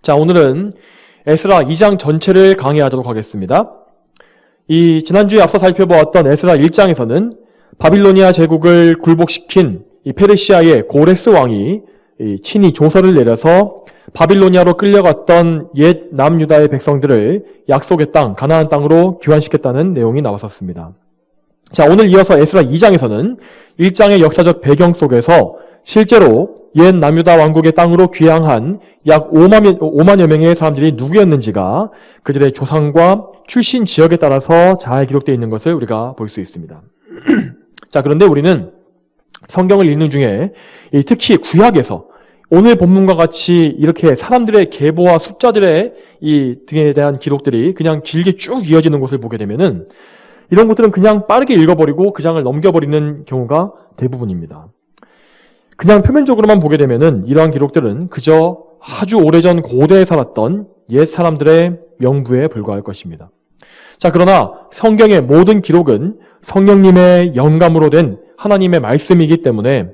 자, 오늘은 에스라 2장 전체를 강의하도록 하겠습니다. 지난주에 앞서 살펴보았던 에스라 1장에서는 바빌로니아 제국을 굴복시킨 이 페르시아의 고레스 왕이 친히 조서를 내려서 바빌로니아로 끌려갔던 옛 남유다의 백성들을 약속의 땅, 가나안 땅으로 귀환시켰다는 내용이 나왔었습니다. 자, 오늘 이어서 에스라 2장에서는 1장의 역사적 배경 속에서 실제로 옛 남유다 왕국의 땅으로 귀향한 약 5만여 명의 사람들이 누구였는지가 그들의 조상과 출신 지역에 따라서 잘 기록되어 있는 것을 우리가 볼 수 있습니다. 자, 그런데 우리는 성경을 읽는 중에 특히 구약에서 오늘 본문과 같이 이렇게 사람들의 계보와 숫자들의 이 등에 대한 기록들이 그냥 길게 쭉 이어지는 것을 보게 되면은 이런 것들은 그냥 빠르게 읽어버리고 그 장을 넘겨버리는 경우가 대부분입니다. 그냥 표면적으로만 보게 되면은 이러한 기록들은 그저 아주 오래전 고대에 살았던 옛 사람들의 명부에 불과할 것입니다. 자, 그러나 성경의 모든 기록은 성령님의 영감으로 된 하나님의 말씀이기 때문에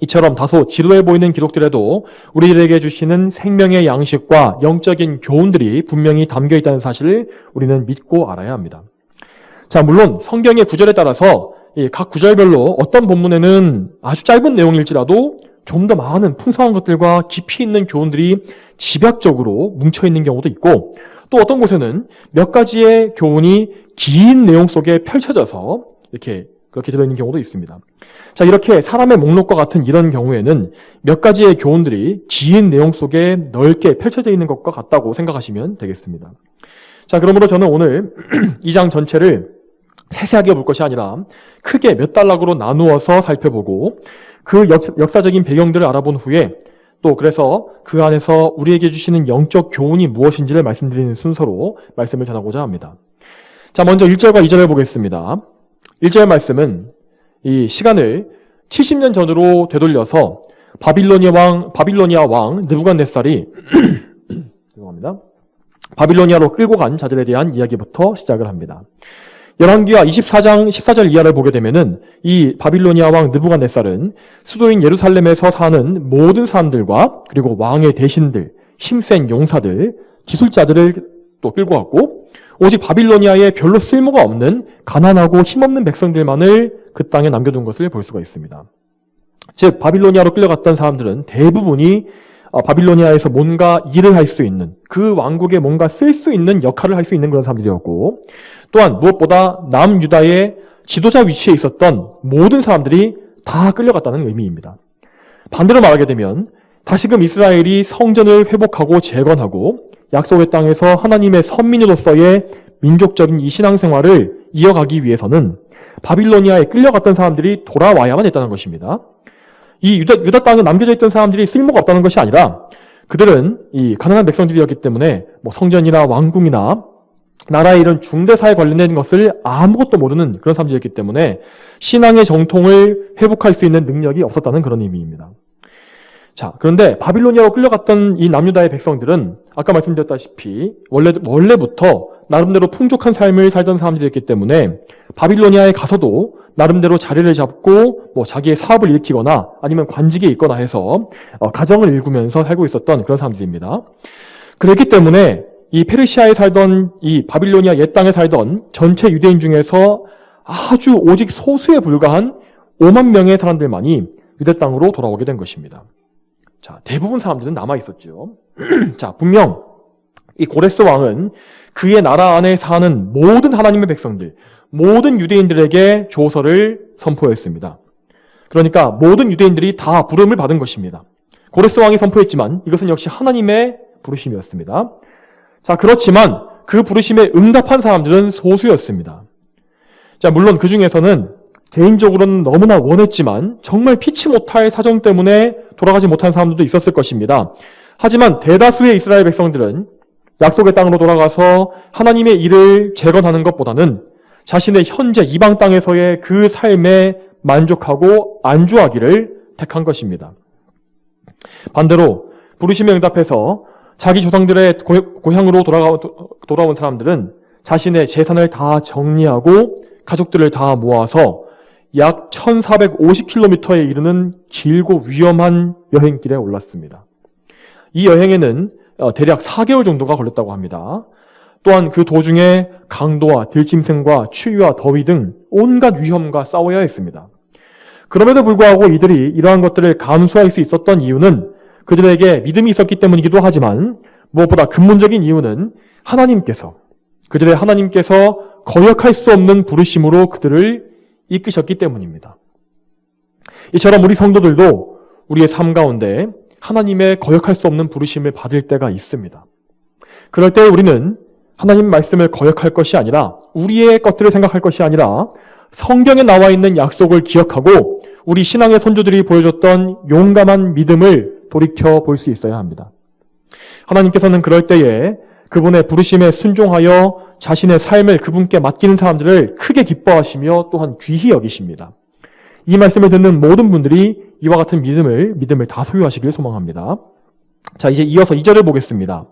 이처럼 다소 지루해 보이는 기록들에도 우리들에게 주시는 생명의 양식과 영적인 교훈들이 분명히 담겨 있다는 사실을 우리는 믿고 알아야 합니다. 자, 물론 성경의 구절에 따라서 각 구절별로 어떤 본문에는 아주 짧은 내용일지라도 좀 더 많은 풍성한 것들과 깊이 있는 교훈들이 집약적으로 뭉쳐있는 경우도 있고, 또 어떤 곳에는 몇 가지의 교훈이 긴 내용 속에 펼쳐져서 그렇게 들어있는 경우도 있습니다. 자, 이렇게 사람의 목록과 같은 이런 경우에는 몇 가지의 교훈들이 긴 내용 속에 넓게 펼쳐져 있는 것과 같다고 생각하시면 되겠습니다. 자, 그러므로 저는 오늘 2장 전체를 세세하게 볼 것이 아니라 크게 몇 단락으로 나누어서 살펴보고 그 역사적인 배경들을 알아본 후에 또 그래서 그 안에서 우리에게 주시는 영적 교훈이 무엇인지를 말씀드리는 순서로 말씀을 전하고자 합니다. 자, 먼저 1절과 2절을 보겠습니다. 1절 말씀은 이 시간을 70년 전으로 되돌려서 바빌로니아 왕 느부갓네살이 죄송합니다. 바빌로니아로 끌고 간 자들에 대한 이야기부터 시작을 합니다. 열왕기하 24장 14절 이하를 보게 되면은 이 바빌로니아 왕 느부갓네살은 수도인 예루살렘에서 사는 모든 사람들과 그리고 왕의 대신들, 힘센 용사들, 기술자들을 또 끌고 왔고 오직 바빌로니아에 별로 쓸모가 없는 가난하고 힘없는 백성들만을 그 땅에 남겨둔 것을 볼 수가 있습니다. 즉 바빌로니아로 끌려갔던 사람들은 대부분이 바빌로니아에서 뭔가 일을 할 수 있는, 그 왕국에 뭔가 쓸 수 있는 역할을 할 수 있는 그런 사람들이었고, 또한 무엇보다 남유다의 지도자 위치에 있었던 모든 사람들이 다 끌려갔다는 의미입니다. 반대로 말하게 되면 다시금 이스라엘이 성전을 회복하고 재건하고 약속의 땅에서 하나님의 선민으로서의 민족적인 이 신앙생활을 이어가기 위해서는 바빌로니아에 끌려갔던 사람들이 돌아와야만 했다는 것입니다. 이 유다 땅에 남겨져 있던 사람들이 쓸모가 없다는 것이 아니라 그들은 이 가난한 백성들이었기 때문에 성전이나 왕궁이나 나라의 이런 중대사에 관련된 것을 아무것도 모르는 그런 사람들이었기 때문에 신앙의 정통을 회복할 수 있는 능력이 없었다는 그런 의미입니다. 자, 그런데 바빌로니아로 끌려갔던 이 남유다의 백성들은 아까 말씀드렸다시피 원래부터 나름대로 풍족한 삶을 살던 사람들이었기 때문에 바빌로니아에 가서도 나름대로 자리를 잡고 자기의 사업을 일으키거나 아니면 관직에 있거나 해서 가정을 일구면서 살고 있었던 그런 사람들입니다. 그렇기 때문에 이 페르시아에 살던 이 바빌로니아 옛 땅에 살던 전체 유대인 중에서 아주 오직 소수에 불과한 5만 명의 사람들만이 유대 땅으로 돌아오게 된 것입니다. 자, 대부분 사람들은 남아 있었죠. 자, 분명 이 고레스 왕은 그의 나라 안에 사는 모든 하나님의 백성들, 모든 유대인들에게 조서를 선포했습니다. 그러니까 모든 유대인들이 다 부름을 받은 것입니다. 고레스 왕이 선포했지만 이것은 역시 하나님의 부르심이었습니다. 자, 그렇지만 그 부르심에 응답한 사람들은 소수였습니다. 자, 물론 그 중에서는 개인적으로는 너무나 원했지만 정말 피치 못할 사정 때문에 돌아가지 못한 사람들도 있었을 것입니다. 하지만 대다수의 이스라엘 백성들은 약속의 땅으로 돌아가서 하나님의 일을 재건하는 것보다는 자신의 현재 이방 땅에서의 그 삶에 만족하고 안주하기를 택한 것입니다. 반대로 부르심에 응답해서 자기 조상들의 고향으로 돌아온 사람들은 자신의 재산을 다 정리하고 가족들을 다 모아서 약 1450km에 이르는 길고 위험한 여행길에 올랐습니다. 이 여행에는 대략 4개월 정도가 걸렸다고 합니다. 또한 그 도중에 강도와 들짐승과 추위와 더위 등 온갖 위험과 싸워야 했습니다. 그럼에도 불구하고 이들이 이러한 것들을 감수할 수 있었던 이유는 그들에게 믿음이 있었기 때문이기도 하지만 무엇보다 근본적인 이유는 그들의 하나님께서 거역할 수 없는 부르심으로 그들을 이끄셨기 때문입니다. 이처럼 우리 성도들도 우리의 삶 가운데 하나님의 거역할 수 없는 부르심을 받을 때가 있습니다. 그럴 때 우리는 하나님 말씀을 거역할 것이 아니라 우리의 것들을 생각할 것이 아니라 성경에 나와 있는 약속을 기억하고 우리 신앙의 선조들이 보여줬던 용감한 믿음을 돌이켜 볼 수 있어야 합니다. 하나님께서는 그럴 때에 그분의 부르심에 순종하여 자신의 삶을 그분께 맡기는 사람들을 크게 기뻐하시며 또한 귀히 여기십니다. 이 말씀을 듣는 모든 분들이 이와 같은 믿음을 다 소유하시길 소망합니다. 자, 이제 이어서 2절을 보겠습니다.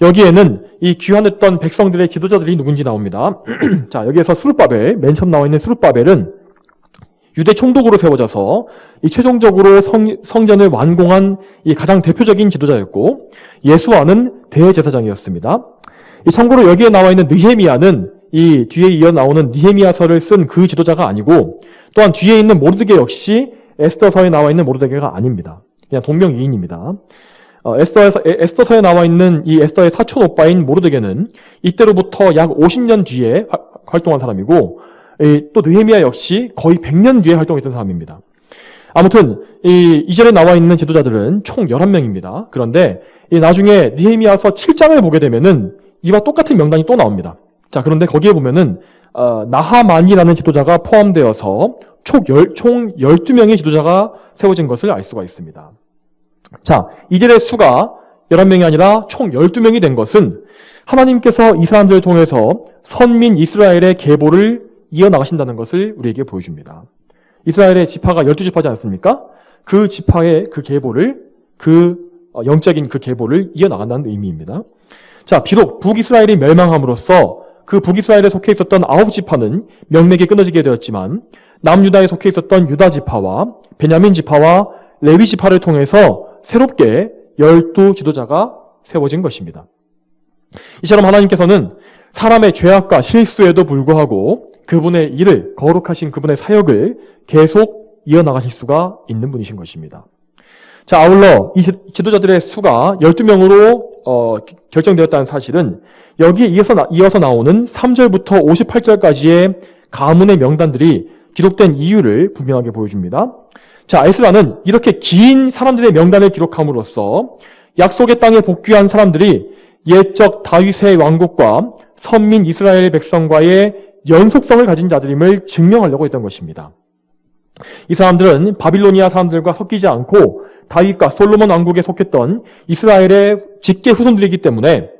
여기에는 이 귀환했던 백성들의 지도자들이 누군지 나옵니다. 자, 여기에서 스룹바벨, 맨 처음 나와 있는 스룹바벨은 유대 총독으로 세워져서 이 최종적으로 성전을 완공한 이 가장 대표적인 지도자였고, 예수아는 대제사장이었습니다. 참고로 여기에 나와 있는 느헤미야는 이 뒤에 이어 나오는 느헤미야서를 쓴 그 지도자가 아니고, 또한 뒤에 있는 모르드게 역시 에스더서에 나와 있는 모르드게가 아닙니다. 그냥 동명이인입니다. 에스더서에 나와 있는 이 에스더의 사촌 오빠인 모르드게는 이때로부터 약 50년 뒤에 활동한 사람이고, 또 느헤미야 역시 거의 100년 뒤에 활동했던 사람입니다. 아무튼 이 절에 나와 있는 지도자들은 총 11명입니다. 그런데 나중에 느헤미야서 7장을 보게 되면은 이와 똑같은 명단이 또 나옵니다. 자, 그런데 거기에 보면은 나하만이라는 지도자가 포함되어서 총 12명의 지도자가 세워진 것을 알 수가 있습니다. 자, 이들의 수가 11명이 아니라 총 12명이 된 것은 하나님께서 이 사람들을 통해서 선민 이스라엘의 계보를 이어나가신다는 것을 우리에게 보여줍니다. 이스라엘의 지파가 12지파지 않습니까? 그 지파의 그 계보를, 영적인 그 계보를 이어나간다는 의미입니다. 자, 비록 북이스라엘이 멸망함으로써 그 북이스라엘에 속해 있었던 9지파는 명맥이 끊어지게 되었지만 남유다에 속해 있었던 유다지파와 베냐민지파와 레위지파를 통해서 새롭게 12지도자가 세워진 것입니다. 이처럼 하나님께서는 사람의 죄악과 실수에도 불구하고 그분의 일을, 거룩하신 그분의 사역을 계속 이어나가실 수가 있는 분이신 것입니다. 자, 아울러 이 지도자들의 수가 12명으로 결정되었다는 사실은 여기에 이어서 나오는 3절부터 58절까지의 가문의 명단들이 기록된 이유를 분명하게 보여줍니다. 자, 에스라는 이렇게 긴 사람들의 명단을 기록함으로써 약속의 땅에 복귀한 사람들이 옛적 다윗의 왕국과 선민 이스라엘 백성과의 연속성을 가진 자들임을 증명하려고 했던 것입니다. 이 사람들은 바빌로니아 사람들과 섞이지 않고 다윗과 솔로몬 왕국에 속했던 이스라엘의 직계 후손들이기 때문에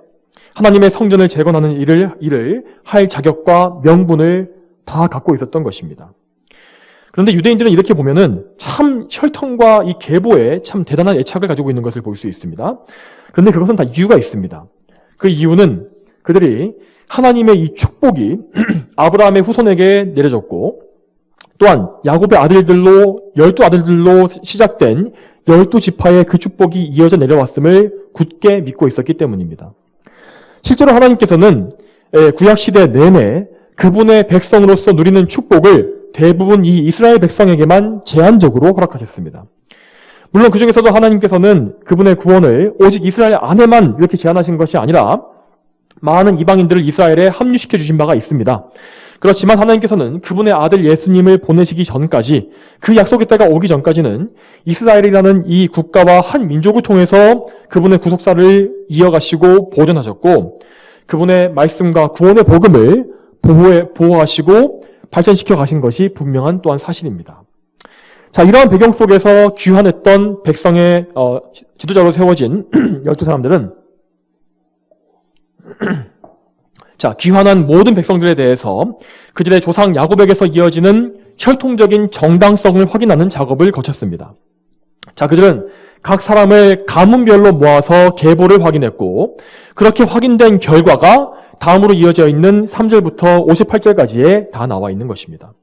하나님의 성전을 재건하는 일을 할 자격과 명분을 다 갖고 있었던 것입니다. 그런데 유대인들은 이렇게 보면은 참 혈통과 이 계보에 참 대단한 애착을 가지고 있는 것을 볼 수 있습니다. 그런데 그것은 다 이유가 있습니다. 그 이유는 그들이 하나님의 이 축복이 아브라함의 후손에게 내려졌고, 또한 야곱의 아들들로 12아들들로 시작된 12지파의 그 축복이 이어져 내려왔음을 굳게 믿고 있었기 때문입니다. 실제로 하나님께서는 구약시대 내내 그분의 백성으로서 누리는 축복을 대부분 이 이스라엘 백성에게만 제한적으로 허락하셨습니다. 물론 그 중에서도 하나님께서는 그분의 구원을 오직 이스라엘 안에만 이렇게 제한하신 것이 아니라 많은 이방인들을 이스라엘에 합류시켜 주신 바가 있습니다. 그렇지만 하나님께서는 그분의 아들 예수님을 보내시기 전까지, 그 약속의 때가 오기 전까지는 이스라엘이라는 이 국가와 한 민족을 통해서 그분의 구속사를 이어가시고 보존하셨고, 그분의 말씀과 구원의 복음을 보호하시고 발전시켜 가신 것이 분명한 또한 사실입니다. 자, 이러한 배경 속에서 귀환했던 백성의 지도자로 세워진 12사람들은 자, 귀환한 모든 백성들에 대해서 그들의 조상 야곱에게서 이어지는 혈통적인 정당성을 확인하는 작업을 거쳤습니다. 자, 그들은 각 사람을 가문별로 모아서 계보를 확인했고, 그렇게 확인된 결과가 다음으로 이어져 있는 3절부터 58절까지에 다 나와 있는 것입니다.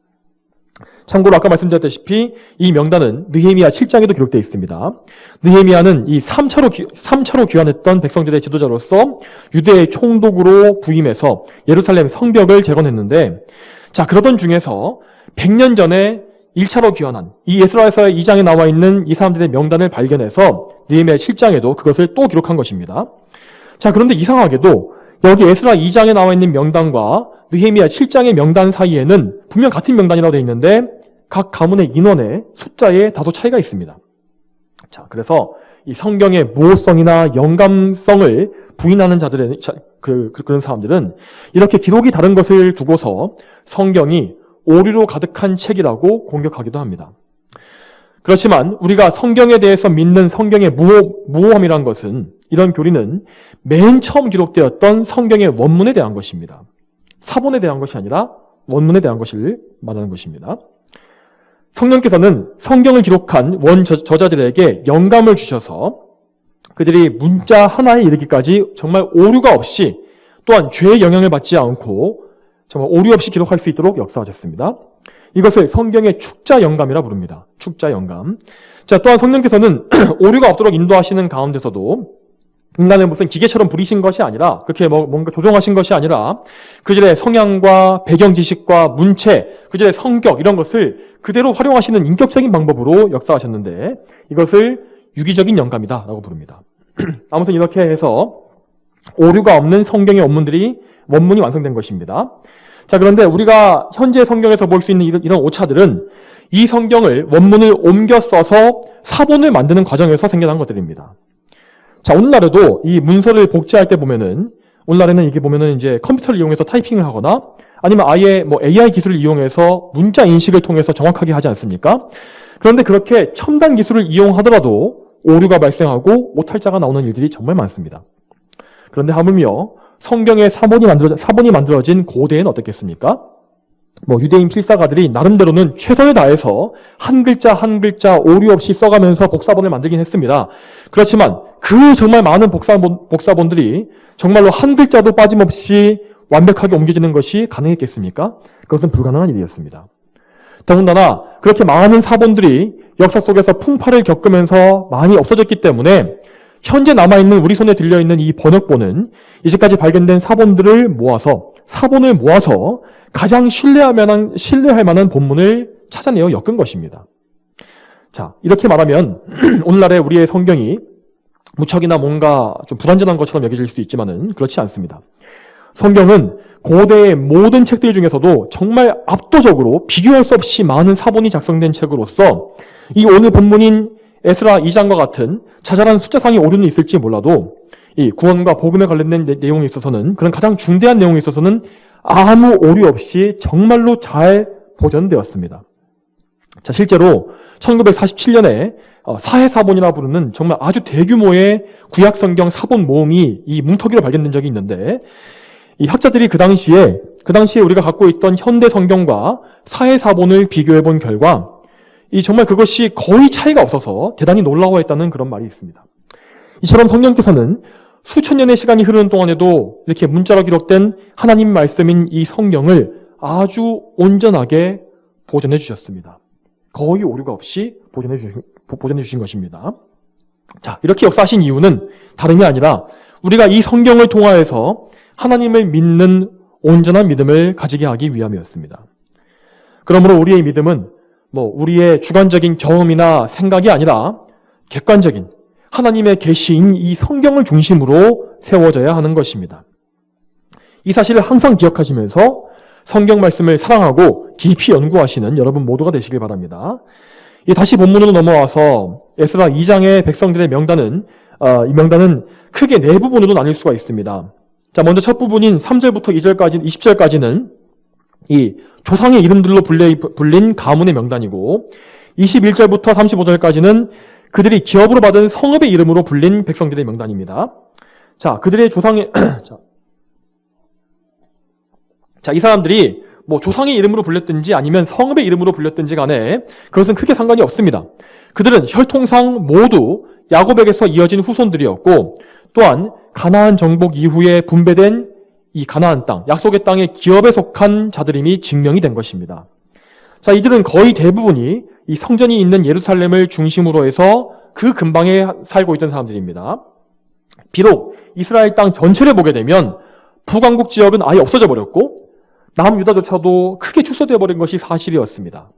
참고로 아까 말씀드렸다시피 이 명단은 느헤미야 7장에도 기록되어 있습니다. 느헤미야는 이 3차로 귀환했던 백성들의 지도자로서 유대의 총독으로 부임해서 예루살렘 성벽을 재건했는데, 자, 그러던 중에서 100년 전에 1차로 귀환한 이 에스라에서의 2장에 나와 있는 이 사람들의 명단을 발견해서 느헤미야 7장에도 그것을 또 기록한 것입니다. 자, 그런데 이상하게도 여기 에스라 2장에 나와 있는 명단과 느헤미야 7장의 명단 사이에는 분명 같은 명단이라고 되어 있는데 각 가문의 인원의 숫자에 다소 차이가 있습니다. 자, 그래서 이 성경의 무호성이나 영감성을 부인하는 그런 사람들은 이렇게 기록이 다른 것을 두고서 성경이 오류로 가득한 책이라고 공격하기도 합니다. 그렇지만 우리가 성경에 대해서 믿는 성경의 무호함이란 것은, 이런 교리는 맨 처음 기록되었던 성경의 원문에 대한 것입니다. 사본에 대한 것이 아니라 원문에 대한 것을 말하는 것입니다. 성령께서는 성경을 기록한 원저자들에게 영감을 주셔서 그들이 문자 하나에 이르기까지 정말 오류가 없이, 또한 죄의 영향을 받지 않고 정말 오류 없이 기록할 수 있도록 역사하셨습니다. 이것을 성경의 축자 영감이라 부릅니다. 축자 영감. 자, 또한 성령께서는 오류가 없도록 인도하시는 가운데서도 인간을 무슨 기계처럼 부리신 것이 아니라, 그렇게 뭔가 조종하신 것이 아니라 그들의 성향과 배경 지식과 문체, 그들의 성격, 이런 것을 그대로 활용하시는 인격적인 방법으로 역사하셨는데 이것을 유기적인 영감이다라고 부릅니다. 아무튼 이렇게 해서 오류가 없는 성경의 원문이 완성된 것입니다. 자, 그런데 우리가 현재 성경에서 볼 수 있는 이런 오차들은 이 성경을 원문을 옮겨 써서 사본을 만드는 과정에서 생겨난 것들입니다. 자, 오늘날에도 이 문서를 복제할 때 보면은, 오늘날에는 이게 보면은 이제 컴퓨터를 이용해서 타이핑을 하거나 아니면 아예 AI 기술을 이용해서 문자 인식을 통해서 정확하게 하지 않습니까? 그런데 그렇게 첨단 기술을 이용하더라도 오류가 발생하고 오탈자가 나오는 일들이 정말 많습니다. 그런데 성경의 사본이 만들어진 고대엔 어떻겠습니까? 유대인 필사가들이 나름대로는 최선을 다해서 한 글자 한 글자 오류 없이 써가면서 복사본을 만들긴 했습니다. 그렇지만 그 정말 많은 복사본들이 정말로 한 글자도 빠짐없이 완벽하게 옮겨지는 것이 가능했겠습니까? 그것은 불가능한 일이었습니다. 더군다나 그렇게 많은 사본들이 역사 속에서 풍파를 겪으면서 많이 없어졌기 때문에 현재 남아있는, 우리 손에 들려있는 이 번역본은 이제까지 발견된 사본을 모아서 가장 신뢰할 만한 본문을 찾아내어 엮은 것입니다. 자, 이렇게 말하면 오늘날의 우리의 성경이 무척이나 뭔가 좀 불완전한 것처럼 여겨질 수 있지만은 그렇지 않습니다. 성경은 고대의 모든 책들 중에서도 정말 압도적으로 비교할 수 없이 많은 사본이 작성된 책으로서 이 오늘 본문인 에스라 2장과 같은 자잘한 숫자상의 오류는 있을지 몰라도 이 구원과 복음에 관련된 내용에 있어서는, 그런 가장 중대한 내용에 있어서는 아무 오류 없이 정말로 잘 보존되었습니다. 자, 실제로 1947년에 사해사본이라 부르는 정말 아주 대규모의 구약성경 사본 모음이 이 뭉터기로 발견된 적이 있는데, 이 학자들이 그 당시에 우리가 갖고 있던 현대 성경과 사해사본을 비교해 본 결과 정말 그것이 거의 차이가 없어서 대단히 놀라워했다는 그런 말이 있습니다. 이처럼 성령께서는 수천 년의 시간이 흐르는 동안에도 이렇게 문자로 기록된 하나님 말씀인 이 성경을 아주 온전하게 보존해 주셨습니다. 거의 오류가 없이 보존해 주신 것입니다. 자, 이렇게 역사하신 이유는 다름이 아니라 우리가 이 성경을 통하여서 하나님을 믿는 온전한 믿음을 가지게 하기 위함이었습니다. 그러므로 우리의 믿음은 우리의 주관적인 경험이나 생각이 아니라 객관적인 하나님의 계시인 이 성경을 중심으로 세워져야 하는 것입니다. 이 사실을 항상 기억하시면서 성경 말씀을 사랑하고 깊이 연구하시는 여러분 모두가 되시길 바랍니다. 다시 본문으로 넘어와서 에스라 2장의 백성들의 명단은 이 명단은 크게 네 부분으로 나뉠 수가 있습니다. 자, 먼저 첫 부분인 3절부터 20절까지는 이 조상의 이름들로 불린 가문의 명단이고, 21절부터 35절까지는 그들이 기업으로 받은 성읍의 이름으로 불린 백성들의 명단입니다. 자, 그들의 조상의 자, 이 사람들이 조상의 이름으로 불렸든지 아니면 성읍의 이름으로 불렸든지 간에 그것은 크게 상관이 없습니다. 그들은 혈통상 모두 야곱에게서 이어진 후손들이었고, 또한 가나안 정복 이후에 분배된 이 가나안 땅, 약속의 땅의 기업에 속한 자들임이 증명이 된 것입니다. 자, 이들은 거의 대부분이 이 성전이 있는 예루살렘을 중심으로 해서 그 근방에 살고 있던 사람들입니다. 비록 이스라엘 땅 전체를 보게 되면 북왕국 지역은 아예 없어져 버렸고 남유다조차도 크게 축소되어 버린 것이 사실이었습니다.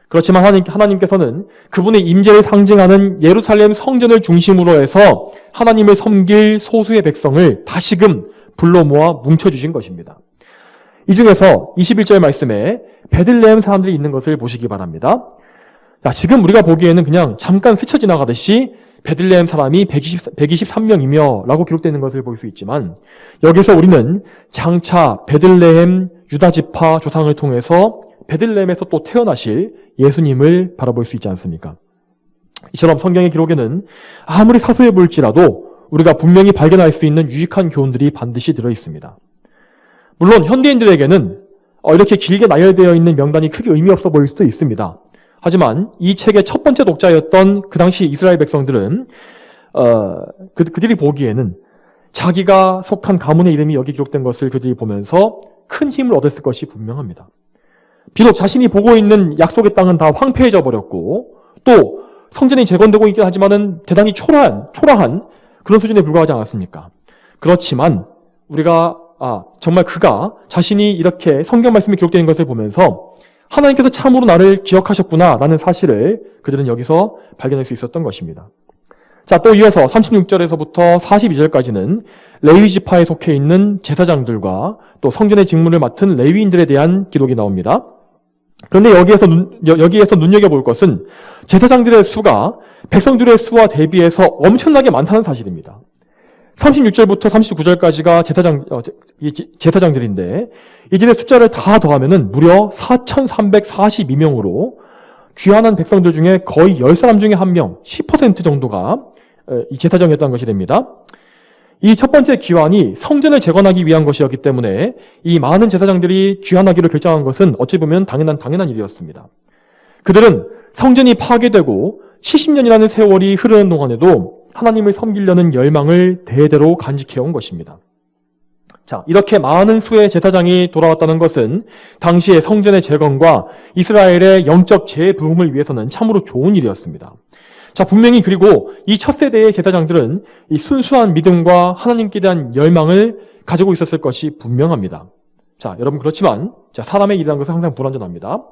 그렇지만 하나님께서는 그분의 임재를 상징하는 예루살렘 성전을 중심으로 해서 하나님을 섬길 소수의 백성을 다시금 불러 모아 뭉쳐주신 것입니다. 이 중에서 21절 말씀에 베들레헴 사람들이 있는 것을 보시기 바랍니다. 자, 지금 우리가 보기에는 그냥 잠깐 스쳐 지나가듯이 베들레헴 사람이 123명이며 라고 기록되어 있는 것을 볼 수 있지만 여기서 우리는 장차 베들레헴 유다지파 조상을 통해서 베들레헴에서 또 태어나실 예수님을 바라볼 수 있지 않습니까? 이처럼 성경의 기록에는 아무리 사소해 보일지라도 우리가 분명히 발견할 수 있는 유익한 교훈들이 반드시 들어있습니다. 물론 현대인들에게는 이렇게 길게 나열되어 있는 명단이 크게 의미 없어 보일 수도 있습니다. 하지만 이 책의 첫 번째 독자였던 그 당시 이스라엘 백성들은 그들이 보기에는 자기가 속한 가문의 이름이 여기 기록된 것을 그들이 보면서 큰 힘을 얻었을 것이 분명합니다. 비록 자신이 보고 있는 약속의 땅은 다 황폐해져 버렸고 또 성전이 재건되고 있긴 하지만은 대단히 초라한 그런 수준에 불과하지 않았습니까? 그렇지만 우리가 정말 그가 자신이 이렇게 성경 말씀에 기록되어 있는 것을 보면서 하나님께서 참으로 나를 기억하셨구나라는 사실을 그들은 여기서 발견할 수 있었던 것입니다. 자, 또 이어서 36절에서부터 42절까지는 레위 지파에 속해 있는 제사장들과 또 성전의 직무를 맡은 레위인들에 대한 기록이 나옵니다. 그런데 여기에서 눈여겨볼 것은 제사장들의 수가 백성들의 수와 대비해서 엄청나게 많다는 사실입니다. 36절부터 39절까지가 제사장들인데 이들의 숫자를 다 더하면은 무려 4,342명으로 귀환한 백성들 중에 거의 10사람 중에 1명, 10% 정도가 이 제사장이었다는 것이 됩니다. 이 첫 번째 귀환이 성전을 재건하기 위한 것이었기 때문에 이 많은 제사장들이 귀환하기로 결정한 것은 어찌 보면 당연한 일이었습니다. 그들은 성전이 파괴되고 70년이라는 세월이 흐르는 동안에도 하나님을 섬기려는 열망을 대대로 간직해온 것입니다. 자, 이렇게 많은 수의 제사장이 돌아왔다는 것은 당시의 성전의 재건과 이스라엘의 영적 재부흥을 위해서는 참으로 좋은 일이었습니다. 자, 분명히 그리고 이 첫 세대의 제사장들은 이 순수한 믿음과 하나님께 대한 열망을 가지고 있었을 것이 분명합니다. 자, 여러분 그렇지만 사람의 일이라는 것은 항상 불완전합니다.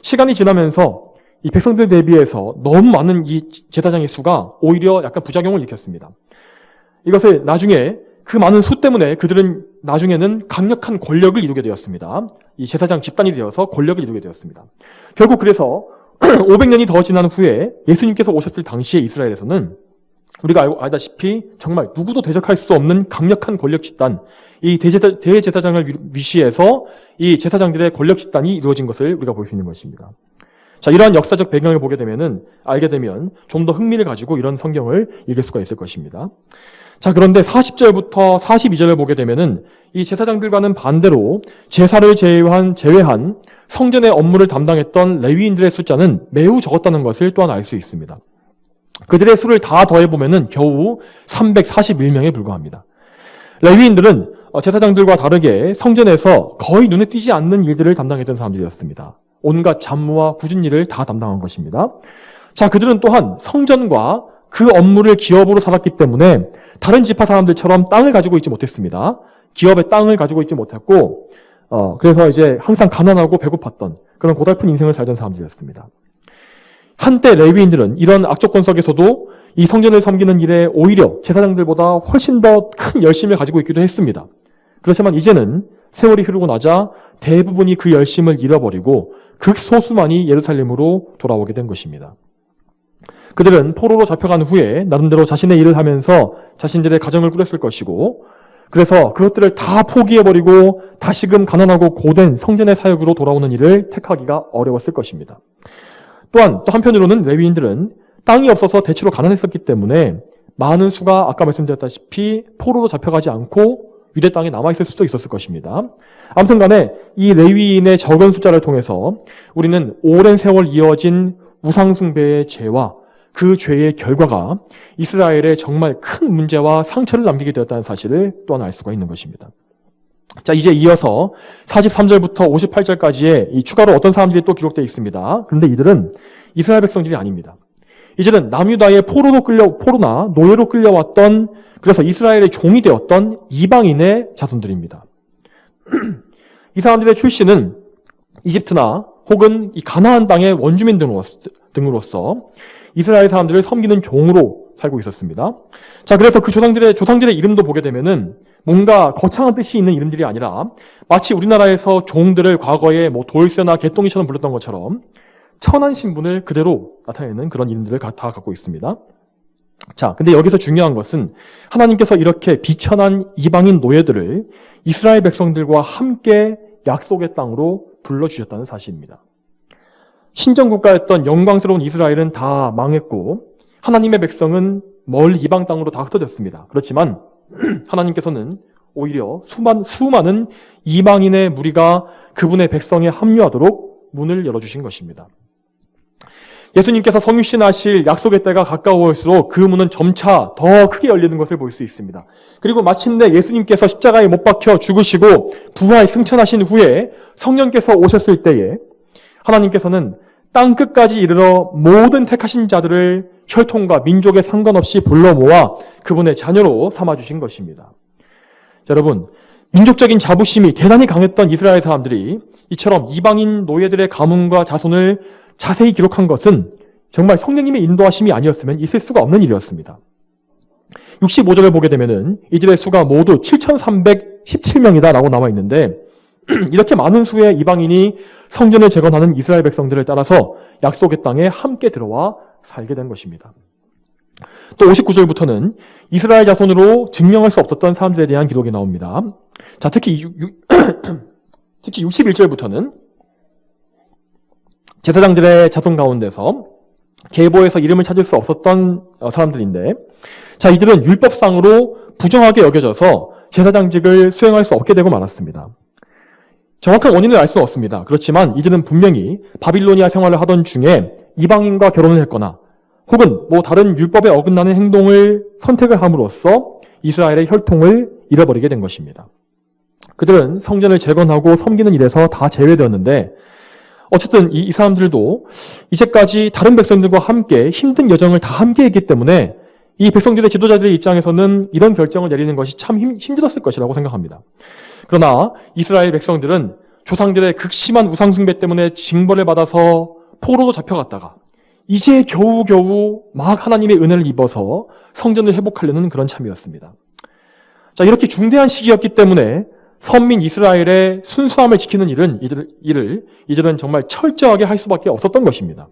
시간이 지나면서 이 백성들 대비해서 너무 많은 이 제사장의 수가 오히려 약간 부작용을 일으켰습니다. 이것을 나중에 그 많은 수 때문에 그들은 나중에는 강력한 권력을 이루게 되었습니다. 이 제사장 집단이 되어서 권력을 이루게 되었습니다. 결국 그래서 500년이 더 지난 후에 예수님께서 오셨을 당시의 이스라엘에서는 우리가 알다시피 정말 누구도 대적할 수 없는 강력한 권력 집단, 이 대제사장을 위시해서 이 제사장들의 권력 집단이 이루어진 것을 우리가 볼 수 있는 것입니다. 자, 이러한 역사적 배경을 알게 되면 좀 더 흥미를 가지고 이런 성경을 읽을 수가 있을 것입니다. 자, 그런데 40절부터 42절을 보게 되면은 이 제사장들과는 반대로 제사를 제외한 성전의 업무를 담당했던 레위인들의 숫자는 매우 적었다는 것을 또한 알 수 있습니다. 그들의 수를 다 더해보면은 겨우 341명에 불과합니다. 레위인들은 제사장들과 다르게 성전에서 거의 눈에 띄지 않는 일들을 담당했던 사람들이었습니다. 온갖 잡무와 굳은 일을 다 담당한 것입니다. 자, 그들은 또한 성전과 그 업무를 기업으로 살았기 때문에 다른 지파 사람들처럼 땅을 가지고 있지 못했습니다. 기업의 땅을 가지고 있지 못했고 그래서 이제 항상 가난하고 배고팠던 그런 고달픈 인생을 살던 사람들이었습니다. 한때 레위인들은 이런 악조건 속에서도 이 성전을 섬기는 일에 오히려 제사장들보다 훨씬 더 큰 열심을 가지고 있기도 했습니다. 그렇지만 이제는 세월이 흐르고 나자 대부분이 그 열심을 잃어버리고 극소수만이 예루살렘으로 돌아오게 된 것입니다. 그들은 포로로 잡혀간 후에 나름대로 자신의 일을 하면서 자신들의 가정을 꾸렸을 것이고 그래서 그것들을 다 포기해버리고 다시금 가난하고 고된 성전의 사역으로 돌아오는 일을 택하기가 어려웠을 것입니다. 또한 또 한편으로는 레위인들은 땅이 없어서 대체로 가난했었기 때문에 많은 수가 아까 말씀드렸다시피 포로로 잡혀가지 않고 유대 땅에 남아있을 수도 있었을 것입니다. 아무튼 간에 이 레위인의 적은 숫자를 통해서 우리는 오랜 세월 이어진 우상숭배의 죄와 그 죄의 결과가 이스라엘에 정말 큰 문제와 상처를 남기게 되었다는 사실을 또한 알 수가 있는 것입니다. 자, 이제 이어서 43절부터 58절까지의 이 추가로 어떤 사람들이 또 기록되어 있습니다. 그런데 이들은 이스라엘 백성들이 아닙니다. 이들은 남유다의 포로나 노예로 끌려왔던, 그래서 이스라엘의 종이 되었던 이방인의 자손들입니다. 이 사람들의 출신은 이집트나 혹은 이 가나안 땅의 원주민 등으로서 이스라엘 사람들을 섬기는 종으로 살고 있었습니다. 자, 그래서 그 조상들의 이름도 보게 되면은 뭔가 거창한 뜻이 있는 이름들이 아니라 마치 우리나라에서 종들을 과거에 뭐 돌쇠나 개똥이처럼 불렀던 것처럼 천한 신분을 그대로 나타내는 그런 이름들을 다 갖고 있습니다. 자, 근데 여기서 중요한 것은 하나님께서 이렇게 비천한 이방인 노예들을 이스라엘 백성들과 함께 약속의 땅으로 불러주셨다는 사실입니다. 신정국가였던 영광스러운 이스라엘은 다 망했고 하나님의 백성은 멀리 이방 땅으로 다 흩어졌습니다. 그렇지만 하나님께서는 오히려 수많은 이방인의 무리가 그분의 백성에 합류하도록 문을 열어주신 것입니다. 예수님께서 성육신하실 약속의 때가 가까워올수록 그 문은 점차 더 크게 열리는 것을 볼 수 있습니다. 그리고 마침내 예수님께서 십자가에 못 박혀 죽으시고 부활 승천하신 후에 성령께서 오셨을 때에 하나님께서는 땅 끝까지 이르러 모든 택하신 자들을 혈통과 민족에 상관없이 불러 모아 그분의 자녀로 삼아주신 것입니다. 여러분, 민족적인 자부심이 대단히 강했던 이스라엘 사람들이 이처럼 이방인 노예들의 가문과 자손을 자세히 기록한 것은 정말 성령님의 인도하심이 아니었으면 있을 수가 없는 일이었습니다. 65절을 보게 되면은 이들의 수가 모두 7,317명이다 라고 나와 있는데 이렇게 많은 수의 이방인이 성전을 재건하는 이스라엘 백성들을 따라서 약속의 땅에 함께 들어와 살게 된 것입니다. 또 59절부터는 이스라엘 자손으로 증명할 수 없었던 사람들에 대한 기록이 나옵니다. 자, 특히 61절부터는 제사장들의 자손 가운데서 계보에서 이름을 찾을 수 없었던 사람들인데, 자, 이들은 율법상으로 부정하게 여겨져서 제사장직을 수행할 수 없게 되고 말았습니다. 정확한 원인을 알 수는 없습니다. 그렇지만 이들은 분명히 바빌로니아 생활을 하던 중에 이방인과 결혼을 했거나 혹은 뭐 다른 율법에 어긋나는 행동을 선택을 함으로써 이스라엘의 혈통을 잃어버리게 된 것입니다. 그들은 성전을 재건하고 섬기는 일에서 다 제외되었는데 어쨌든 이 사람들도 이제까지 다른 백성들과 함께 힘든 여정을 다 함께 했기 때문에 이 백성들의 지도자들의 입장에서는 이런 결정을 내리는 것이 참 힘들었을 것이라고 생각합니다. 그러나 이스라엘 백성들은 조상들의 극심한 우상숭배 때문에 징벌을 받아서 포로로 잡혀갔다가 이제 겨우겨우 막 하나님의 은혜를 입어서 성전을 회복하려는 그런 참이었습니다. 자, 이렇게 중대한 시기였기 때문에 선민 이스라엘의 순수함을 지키는 이들은 정말 철저하게 할 수밖에 없었던 것입니다.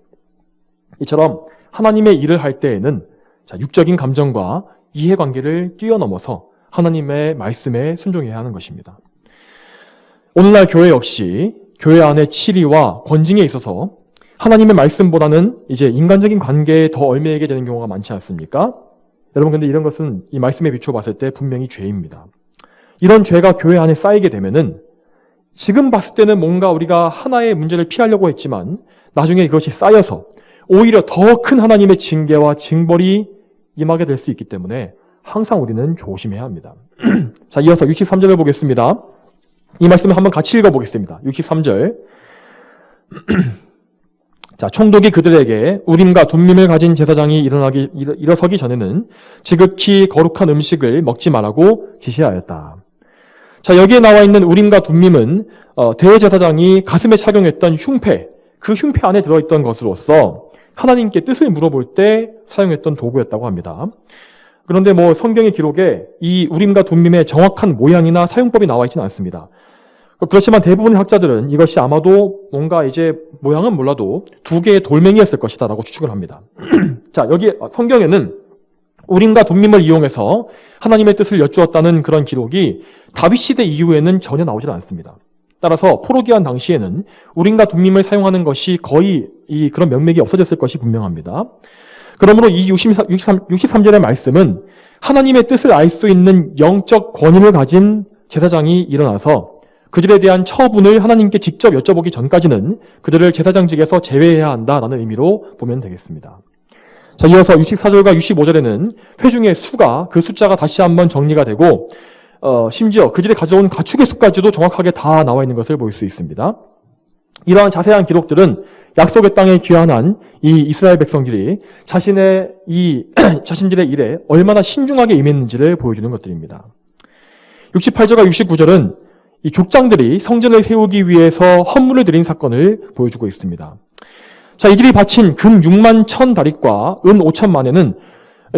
이처럼 하나님의 일을 할 때에는 육적인 감정과 이해관계를 뛰어넘어서 하나님의 말씀에 순종해야 하는 것입니다. 오늘날 교회 역시 교회 안의 치리와 권징에 있어서 하나님의 말씀보다는 이제 인간적인 관계에 더 얽매이게 되는 경우가 많지 않습니까? 여러분, 근데 이런 것은 이 말씀에 비추어 봤을 때 분명히 죄입니다. 이런 죄가 교회 안에 쌓이게 되면은 지금 봤을 때는 뭔가 우리가 하나의 문제를 피하려고 했지만 나중에 그것이 쌓여서 오히려 더 큰 하나님의 징계와 징벌이 임하게 될 수 있기 때문에 항상 우리는 조심해야 합니다. 자, 이어서 63절을 보겠습니다. 이 말씀을 한번 같이 읽어보겠습니다. 63절. 자, 총독이 그들에게 우림과 둠밈을 가진 제사장이 일어서기 전에는 지극히 거룩한 음식을 먹지 말라고 지시하였다. 자, 여기에 나와 있는 우림과 둠밈은 대제사장이 가슴에 착용했던 흉패, 그 흉패 안에 들어있던 것으로서 하나님께 뜻을 물어볼 때 사용했던 도구였다고 합니다. 그런데 뭐 성경의 기록에 이 우림과 둠밈의 정확한 모양이나 사용법이 나와 있지는 않습니다. 그렇지만 대부분의 학자들은 이것이 아마도 뭔가 이제 모양은 몰라도 두 개의 돌멩이였을 것이다 라고 추측을 합니다. 자, 여기 성경에는 우림과 둠밈을 이용해서 하나님의 뜻을 여쭈었다는 그런 기록이 다윗 시대 이후에는 전혀 나오질 않습니다. 따라서 포로기한 당시에는 우림과 둠밈을 사용하는 것이 거의 그런 명맥이 없어졌을 것이 분명합니다. 그러므로 이 63절의 말씀은 하나님의 뜻을 알 수 있는 영적 권위를 가진 제사장이 일어나서 그들에 대한 처분을 하나님께 직접 여쭤보기 전까지는 그들을 제사장직에서 제외해야 한다라는 의미로 보면 되겠습니다. 자, 이어서 64절과 65절에는 회중의 수가 그 숫자가 다시 한번 정리가 되고 심지어 그들이 가져온 가축의 수까지도 정확하게 다 나와 있는 것을 볼 수 있습니다. 이러한 자세한 기록들은 약속의 땅에 귀환한 이 이스라엘 백성들이 자신들의 일에 얼마나 신중하게 임했는지를 보여주는 것들입니다. 68절과 69절은 이 족장들이 성전을 세우기 위해서 헌물을 드린 사건을 보여주고 있습니다. 자, 이들이 바친 금 6만 1,000다릿과 은 5천만에는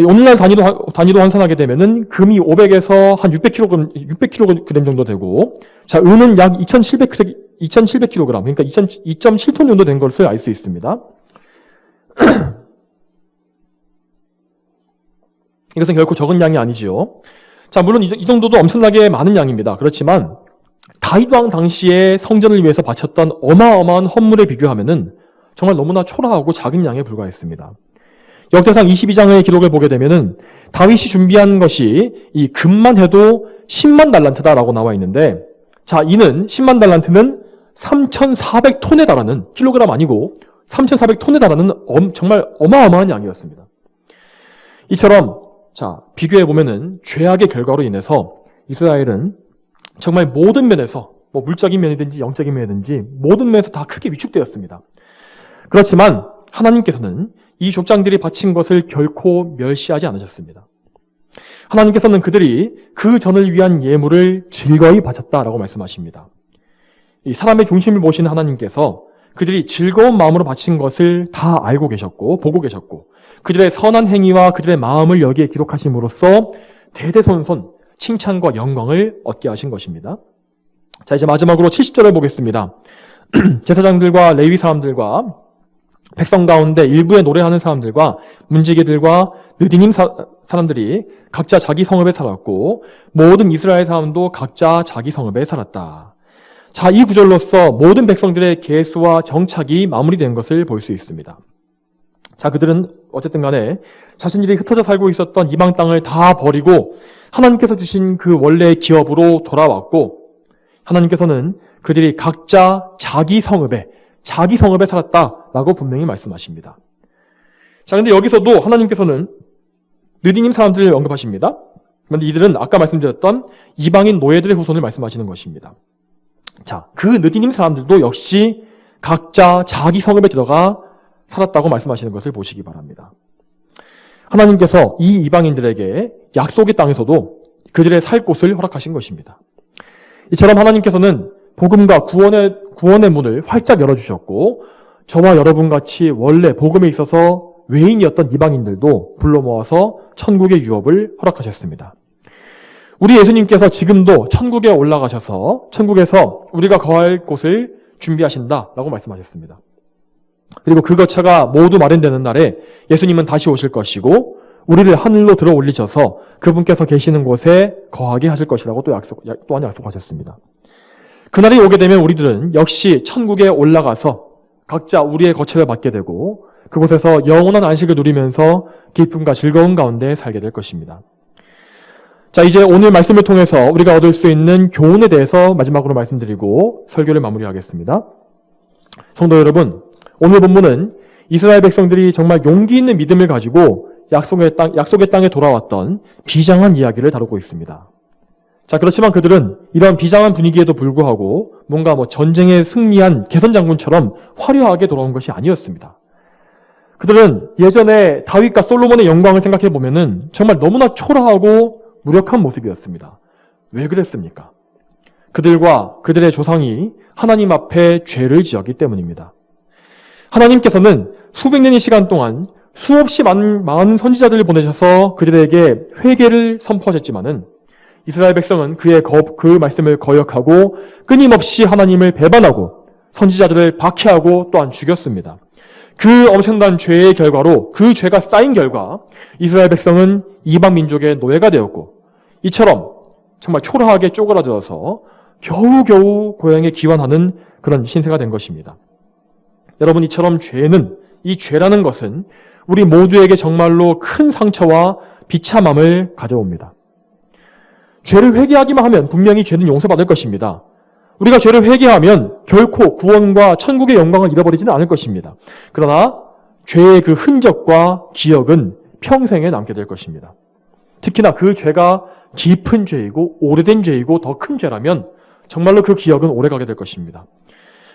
오늘날 단위로 환산하게 되면은 금이 500에서 한 600kg 정도 되고, 자, 은은 약 2,700kg, 그러니까 2.7톤 정도 된 것을 알 수 있습니다. 이것은 결코 적은 양이 아니지요. 자, 물론 이 정도도 엄청나게 많은 양입니다. 그렇지만 다윗 왕 당시에 성전을 위해서 바쳤던 어마어마한 헌물에 비교하면은 정말 너무나 초라하고 작은 양에 불과했습니다. 역대상 22장의 기록을 보게 되면은 다윗이 준비한 것이 이 금만 해도 10만 달란트다라고 나와 있는데, 자, 이는 10만 달란트는 3,400톤에 달하는, 킬로그램 아니고 3,400톤에 달하는 정말 어마어마한 양이었습니다. 이처럼 자, 비교해 보면은 죄악의 결과로 인해서 이스라엘은 정말 모든 면에서 물적인 면이든지 영적인 면이든지 모든 면에서 다 크게 위축되었습니다. 그렇지만 하나님께서는 이 족장들이 바친 것을 결코 멸시하지 않으셨습니다. 하나님께서는 그들이 그 전을 위한 예물을 즐거이 바쳤다라고 말씀하십니다. 이 사람의 중심을 보시는 하나님께서 그들이 즐거운 마음으로 바친 것을 다 알고 계셨고 보고 계셨고, 그들의 선한 행위와 그들의 마음을 여기에 기록하심으로써 대대손손 칭찬과 영광을 얻게 하신 것입니다. 자, 이제 마지막으로 70절을 보겠습니다. 제사장들과 레위 사람들과 백성 가운데 일부의 노래하는 사람들과 문지기들과 느디님 사람들이 각자 자기 성읍에 살았고 모든 이스라엘 사람도 각자 자기 성읍에 살았다. 자, 이 구절로서 모든 백성들의 계수와 정착이 마무리된 것을 볼 수 있습니다. 자, 그들은 어쨌든 간에 자신들이 흩어져 살고 있었던 이방 땅을 다 버리고 하나님께서 주신 그 원래의 기업으로 돌아왔고, 하나님께서는 그들이 각자 자기 성읍에 살았다라고 분명히 말씀하십니다. 자, 근데 여기서도 하나님께서는 느디님 사람들을 언급하십니다. 그런데 이들은 아까 말씀드렸던 이방인 노예들의 후손을 말씀하시는 것입니다. 자, 그 느디님 사람들도 역시 각자 자기 성읍에 들어가 살았다고 말씀하시는 것을 보시기 바랍니다. 하나님께서 이 이방인들에게 약속의 땅에서도 그들의 살 곳을 허락하신 것입니다. 이처럼 하나님께서는 복음과 구원의 문을 활짝 열어주셨고, 저와 여러분같이 원래 복음에 있어서 외인이었던 이방인들도 불러 모아서 천국의 유업을 허락하셨습니다. 우리 예수님께서 지금도 천국에 올라가셔서 천국에서 우리가 거할 곳을 준비하신다라고 말씀하셨습니다. 그리고 그 거처가 모두 마련되는 날에 예수님은 다시 오실 것이고 우리를 하늘로 들어 올리셔서 그분께서 계시는 곳에 거하게 하실 것이라고 또한 약속하셨습니다. 그날이 오게 되면 우리들은 역시 천국에 올라가서 각자 우리의 거처를 받게 되고 그곳에서 영원한 안식을 누리면서 기쁨과 즐거움 가운데 살게 될 것입니다. 자, 이제 오늘 말씀을 통해서 우리가 얻을 수 있는 교훈에 대해서 마지막으로 말씀드리고 설교를 마무리하겠습니다. 성도 여러분, 오늘 본문은 이스라엘 백성들이 정말 용기 있는 믿음을 가지고 약속의 땅에 돌아왔던 비장한 이야기를 다루고 있습니다. 자, 그렇지만 그들은 이런 비장한 분위기에도 불구하고 뭔가 전쟁에 승리한 개선장군처럼 화려하게 돌아온 것이 아니었습니다. 그들은 예전에 다윗과 솔로몬의 영광을 생각해 보면은 정말 너무나 초라하고 무력한 모습이었습니다. 왜 그랬습니까? 그들과 그들의 조상이 하나님 앞에 죄를 지었기 때문입니다. 하나님께서는 수백 년의 시간 동안 수없이 많은 선지자들을 보내셔서 그들에게 회개를 선포하셨지만은 이스라엘 백성은 그 말씀을 거역하고 끊임없이 하나님을 배반하고 선지자들을 박해하고 또한 죽였습니다. 그 엄청난 죄의 결과로 그 죄가 쌓인 결과 이스라엘 백성은 이방 민족의 노예가 되었고 이처럼 정말 초라하게 쪼그라들어서 겨우겨우 고향에 기환하는 그런 신세가 된 것입니다. 여러분, 이처럼 이 죄라는 것은 우리 모두에게 정말로 큰 상처와 비참함을 가져옵니다. 죄를 회개하기만 하면 분명히 죄는 용서받을 것입니다. 우리가 죄를 회개하면 결코 구원과 천국의 영광을 잃어버리지는 않을 것입니다. 그러나 죄의 그 흔적과 기억은 평생에 남게 될 것입니다. 특히나 그 죄가 깊은 죄이고 오래된 죄이고 더 큰 죄라면 정말로 그 기억은 오래가게 될 것입니다.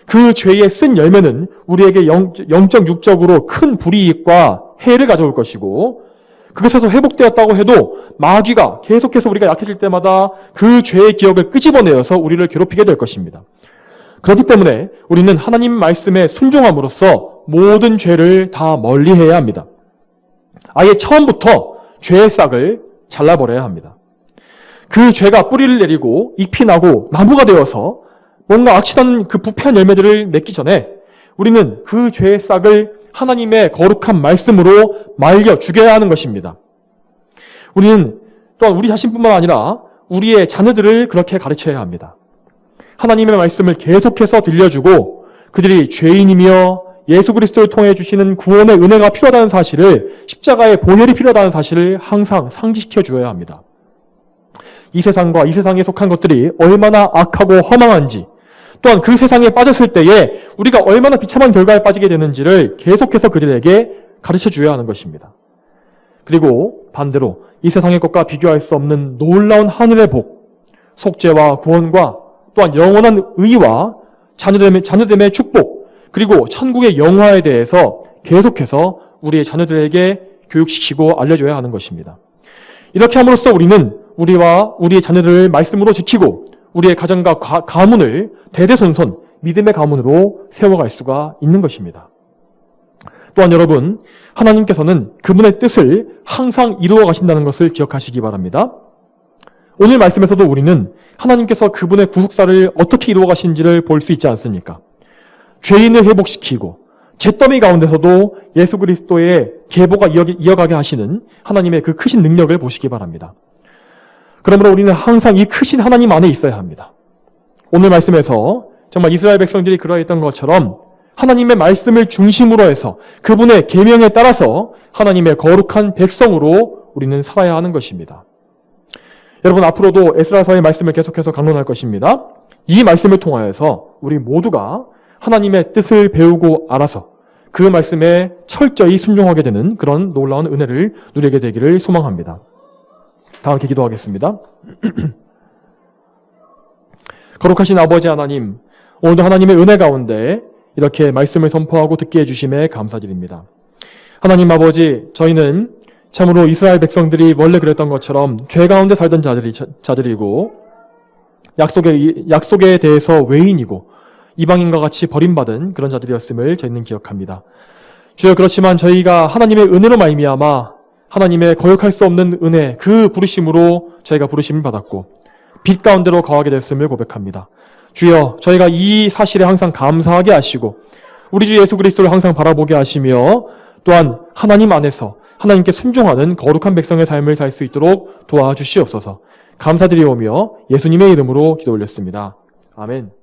그 죄의 쓴 열매는 우리에게 영적 육적으로 큰 불이익과 해를 가져올 것이고, 그것에서 회복되었다고 해도 마귀가 계속해서 우리가 약해질 때마다 그 죄의 기억을 끄집어내어서 우리를 괴롭히게 될 것입니다. 그렇기 때문에 우리는 하나님 말씀에 순종함으로써 모든 죄를 다 멀리해야 합니다. 아예 처음부터 죄의 싹을 잘라버려야 합니다. 그 죄가 뿌리를 내리고 잎이 나고 나무가 되어서 뭔가 악취나는 그 부패한 열매들을 맺기 전에 우리는 그 죄의 싹을 하나님의 거룩한 말씀으로 말려 죽여야 하는 것입니다. 우리는 또한 우리 자신뿐만 아니라 우리의 자녀들을 그렇게 가르쳐야 합니다. 하나님의 말씀을 계속해서 들려주고 그들이 죄인이며 예수 그리스도를 통해 주시는 구원의 은혜가 필요하다는 사실을, 십자가의 보혈이 필요하다는 사실을 항상 상기시켜 주어야 합니다. 이 세상과 이 세상에 속한 것들이 얼마나 악하고 허망한지, 또한 그 세상에 빠졌을 때에 우리가 얼마나 비참한 결과에 빠지게 되는지를 계속해서 그들에게 가르쳐 주어야 하는 것입니다. 그리고 반대로 이 세상의 것과 비교할 수 없는 놀라운 하늘의 복, 속죄와 구원과 또한 영원한 의와 자녀됨의 축복, 그리고 천국의 영화에 대해서 계속해서 우리의 자녀들에게 교육시키고 알려줘야 하는 것입니다. 이렇게 함으로써 우리는 우리와 우리의 자녀들을 말씀으로 지키고 우리의 가정과 가문을 대대손손 믿음의 가문으로 세워갈 수가 있는 것입니다. 또한 여러분, 하나님께서는 그분의 뜻을 항상 이루어 가신다는 것을 기억하시기 바랍니다. 오늘 말씀에서도 우리는 하나님께서 그분의 구속사를 어떻게 이루어 가시는지를 볼 수 있지 않습니까? 죄인을 회복시키고 잿더미 가운데서도 예수 그리스도의 계보가 이어가게 하시는 하나님의 그 크신 능력을 보시기 바랍니다. 그러므로 우리는 항상 이 크신 하나님 안에 있어야 합니다. 오늘 말씀에서 정말 이스라엘 백성들이 그러했던 것처럼 하나님의 말씀을 중심으로 해서 그분의 계명에 따라서 하나님의 거룩한 백성으로 우리는 살아야 하는 것입니다. 여러분, 앞으로도 에스라서의 말씀을 계속해서 강론할 것입니다. 이 말씀을 통하여서 우리 모두가 하나님의 뜻을 배우고 알아서 그 말씀에 철저히 순종하게 되는 그런 놀라운 은혜를 누리게 되기를 소망합니다. 다 함께 기도하겠습니다. 거룩하신 아버지 하나님, 오늘도 하나님의 은혜 가운데 이렇게 말씀을 선포하고 듣게 해주심에 감사드립니다. 하나님 아버지, 저희는 참으로 이스라엘 백성들이 원래 그랬던 것처럼 죄 가운데 살던 자들이고 약속에 대해서 외인이고 이방인과 같이 버림받은 그런 자들이었음을 저희는 기억합니다. 주여, 그렇지만 저희가 하나님의 은혜로 말미암아 하나님의 거역할 수 없는 은혜, 그 부르심으로 저희가 부르심을 받았고 빛 가운데로 거하게 됐음을 고백합니다. 주여, 저희가 이 사실에 항상 감사하게 하시고 우리 주 예수 그리스도를 항상 바라보게 하시며 또한 하나님 안에서 하나님께 순종하는 거룩한 백성의 삶을 살 수 있도록 도와주시옵소서. 감사드리오며 예수님의 이름으로 기도 올렸습니다. 아멘.